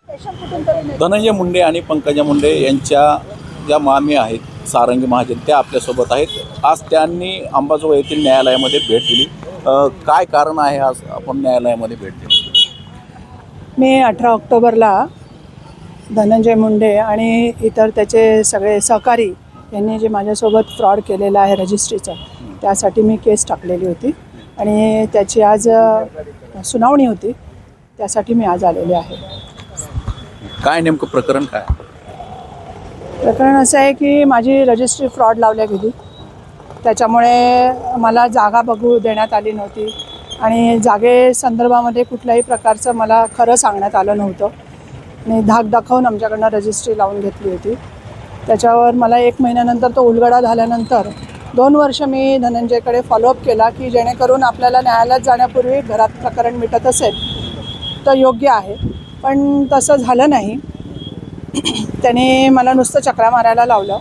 धनंजय मुंडे आणि पंकजा मुंडे यांच्या ज्या मामी आहेत सारंगी महाजन, त्या आपल्यासोबत आहेत। आज त्यांनी अंबाजोगाई येथील न्यायालयामध्ये भेट दिली। काय कारण आहे आज आपण न्यायालयामध्ये भेट दिली? मी 18 ऑक्टोबरला धनंजय मुंडे आणि इतर त्याचे सगळे सहकारी यांनी जे माझ्यासोबत फ्रॉड केलेला आहे रजिस्ट्रीचा, त्यासाठी मी केस टाकलेली होती आणि त्याची आज सुनावणी होती, त्यासाठी मी आज आलेले आहे। काय नेमकं प्रकरण काय? प्रकरण असं आहे की माझी रजिस्ट्री फ्रॉड लावल्या गेली, त्याच्यामुळे मला जागा बघू देण्यात आली नव्हती आणि जागे संदर्भामध्ये कुठल्याही प्रकारचं मला खरं सांगण्यात आलं नव्हतं आणि धाक दाखवून आमच्याकडनं रजिस्ट्री लावून घेतली होती। त्याच्यावर मला 1 महिन्यानंतर तो उलगडा झाल्यानंतर 2 वर्ष मी धनंजयकडे फॉलोअप केला की जेणेकरून आपल्याला न्यायालयात जाण्यापूर्वी घरात प्रकरण मिटत असेल तर योग्य आहे, पण तसं झालं नाही। त्याने मला नुसतं चक्रा मारायला लावलं।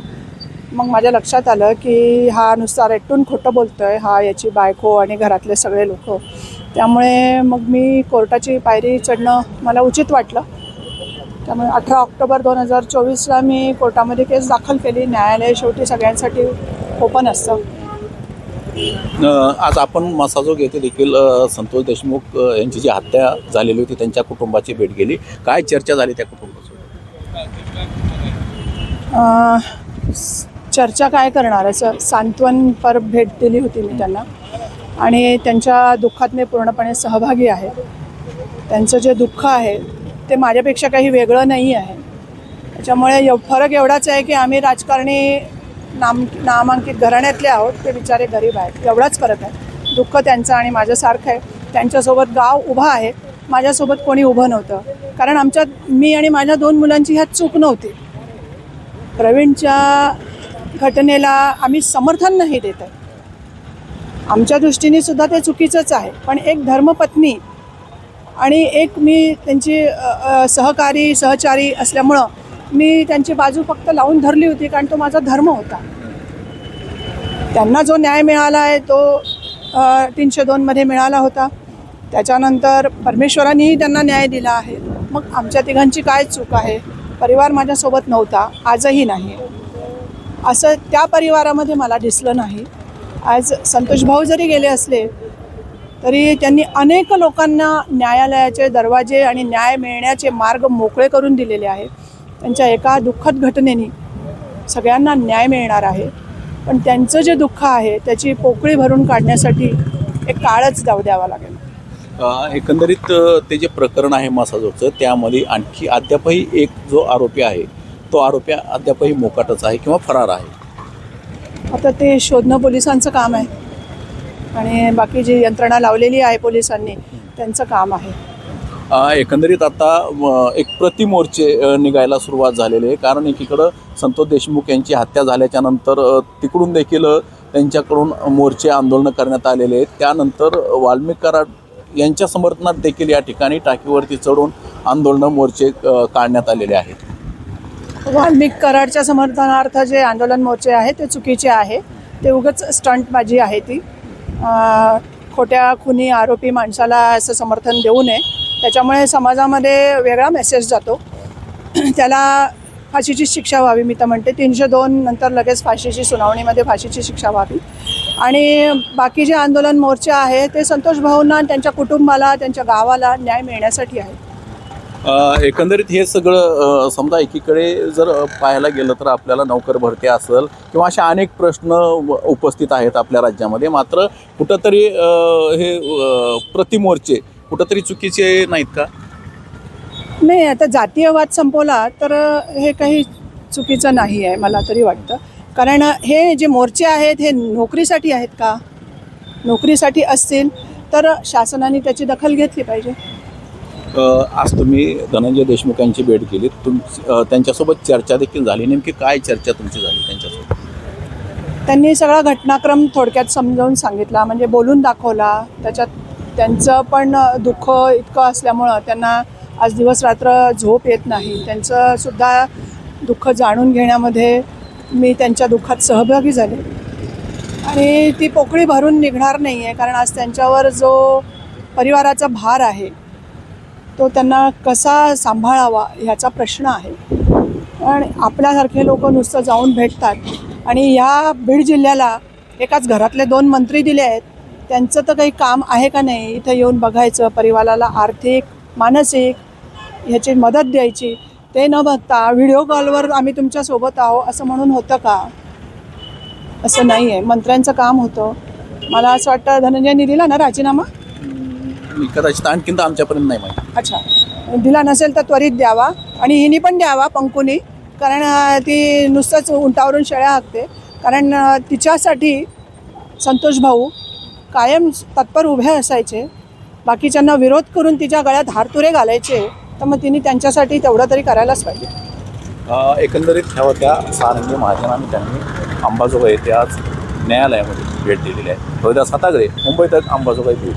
मग माझ्या लक्षात आलं की हा नुसता रेटून खोटं बोलतो आहे, हा याची बायको आणि घरातले सगळे लोक। त्यामुळे मग मी कोर्टाची पायरी चढणं मला उचित वाटलं। त्यामुळे 18 ऑक्टोबर 2024ला मी कोर्टामध्ये केस दाखल केली। न्यायालय शेवटी सगळ्यांसाठी ओपन असतं। आज आपण मसाजोग येथे देखील संतोष देशमुख यांची जी हत्या झालेली होती त्यांच्या कुटुंबाची भेट गेली। काय चर्चा झाली त्या कुटुंबासोबत? चर्चा काय करणार, असं सांत्वनपर भेट दिली होती मी त्यांना आणि त्यांच्या दुःखात मी पूर्णपणे सहभागी आहे। त्यांचं जे दुःख आहे ते माझ्यापेक्षा काही वेगळं नाही आहे। त्याच्यामुळे फरक एवढाच आहे की आम्ही राजकारणी नामांकित घराण्यातले आहोत, ते बिचारे गरीब आहेत, एवढाच फरक आहे। दुःख त्यांचं आणि माझ्यासारखं आहे। त्यांच्यासोबत गाव उभा आहे, माझ्यासोबत कोणी उभं नव्हतं, कारण मी आणि माझ्या 2 मुलांची ह्यात चूक नव्हती। प्रवीणच्या घटनेला आम्ही समर्थन नाही देत आहे, आमच्या दृष्टीने सुद्धा ते चुकीचंच आहे, पण एक धर्मपत्नी आणि एक मी त्यांची सहचारी असल्यामुळं मी त्यांची बाजू फक्त लावून धरली होती, कारण तो माझा धर्म होता। त्यांना जो न्याय मिळाला आहे तो 302मध्ये मिळाला होता। त्याच्यानंतर परमेश्वरानेही त्यांना न्याय दिला आहे। मग आमच्या तिघांची काय चूक आहे? परिवार माझ्यासोबत नव्हता, आजही नाही, असं त्या परिवारामध्ये मला दिसलं नाही। आज संतोष भाऊ जरी गेले असले तरी त्यांनी अनेक लोकांना न्यायालयाचे दरवाजे आणि न्याय मिळण्याचे मार्ग मोकळे करून दिलेले आहेत। त्यांच्या एका दुःखद घटनेने सगळ्यांना न्याय मिळणार आहे, पण त्यांचं जे दुःख आहे त्याची पोकळी भरून काढण्यासाठी एक काळच जाऊ द्यावा लागेल। एकंदरीत ते जे प्रकरण आहे मसाजोगचं, त्यामध्ये आणखी अद्यापही एक जो आरोपी आहे तो आरोपी अद्यापही मोकाटच आहे किंवा फरार आहे। आता ते शोधणं पोलिसांचं काम आहे आणि बाकी जी यंत्रणा लावलेली आहे पोलिसांनी त्यांचं काम आहे। एकंदरीत आता एक प्रतिमोर्चे निघायला सुरुवात झालेली आहे, कारण एकीकडं संतोष देशमुख यांची हत्या झाल्याच्या नंतर तिकडून देखील त्यांच्याकडून मोर्चे आंदोलनं करण्यात आलेले आहेत। त्यानंतर वाल्मिक कराड यांच्या समर्थनात देखील या ठिकाणी टाकीवरती चढून आंदोलनं मोर्चे काढण्यात आलेले आहेत। वाल्मिक कराडच्या समर्थनार्थ जे आंदोलन मोर्चे आहे ते चुकीचे आहे, ते उगाच स्टंटबाजी आहे। ती खोट्या खुनी आरोपी माणसाला असं समर्थन देऊ नये, त्याच्यामुळे समाजामध्ये वेगळा मेसेज जातो। त्याला फाशीची शिक्षा व्हावी, मी तर म्हणते 302 नंतर लगेच फाशीची सुनावणीमध्ये फाशीची शिक्षा व्हावी। आणि बाकी जे आंदोलन मोर्चे आहे ते संतोष भाऊंना, त्यांच्या कुटुंबाला, त्यांच्या गावाला न्याय मिळण्यासाठी आहे। एकंदरीत हे सगळं समजा एकीकडे जर पाहायला गेलं तर आपल्याला नोकर भरती असेल किंवा अशा अनेक प्रश्न उपस्थित आहेत आपल्या राज्यामध्ये, मात्र कुठंतरी हे प्रतिमोर्चे कुठंतरी चुकीचे नाहीत का? नाही, आता जातीयवाद संपवला तर हे काही चुकीचं नाही आहे मला तरी वाटतं, कारण हे जे मोर्चे आहेत हे नोकरीसाठी आहेत का? नोकरीसाठी असतील तर शासनाने त्याची दखल घेतली पाहिजे। आज तुम्ही धनंजय देशमुख यांची भेट केली, त्यांच्यासोबत चर्चा देखील झाली, नेमकी काय चर्चा तुमची झाली त्यांच्यासोबत? त्यांनी सगळा घटनाक्रम थोडक्यात समजावून सांगितला, म्हणजे बोलून दाखवला। त्याच्यात त्यांचं पण दुःख इतकं असल्यामुळं त्यांना आज दिवस रात्र झोप येत नाही। त्यांचं सुद्धा दुःख जाणून घेण्यामध्ये मी त्यांच्या दुःखात सहभागी झाले आणि ती पोकळी भरून निघणार नाही आहे, कारण आज त्यांच्यावर जो परिवाराचा भार आहे तो त्यांना कसा सांभाळावा ह्याचा प्रश्न आहे. आणि आपल्यासारखे लोक नुसतं जाऊन भेटतात आणि ह्या बीड जिल्ह्याला एकाच घरातले 2 मंत्री दिले आहेत, त्यांचं तर काही काम आहे का नाही इथं येऊन बघायचं, परिवाराला आर्थिक मानसिक ह्याची मदत द्यायची. ते न बघता व्हिडिओ कॉलवर आम्ही तुमच्यासोबत आहो असं म्हणून होतं का? असं नाही आहे. मंत्र्यांचं काम होतं. मला असं वाटतं धनंजयनी दिला ना राजीनामा? कदाचित आणखीन तर आमच्यापर्यंत नाही माहिती. अच्छा, दिला नसेल तर त्वरित द्यावा आणि हिनी पण द्यावा पंकुनी, कारण ती नुसतंच उंटावरून शेळ्या हाकते. कारण तिच्यासाठी संतोष भाऊ कायम तत्पर उभे असायचे, बाकीच्यांना विरोध करून तिच्या गळ्यात हारतुरे घालायचे. तर मग तिने त्यांच्यासाठी तेवढं तरी करायलाच पाहिजे. एकंदरीत ह्या होत्या सारंगी महाजन आणि त्यांनी अंबाजोगाई येथे आज न्यायालयामध्ये भेट दिलेली आहे. रोहिदास हातागळे, मुंबई तक, अंबाजोगाई बीड.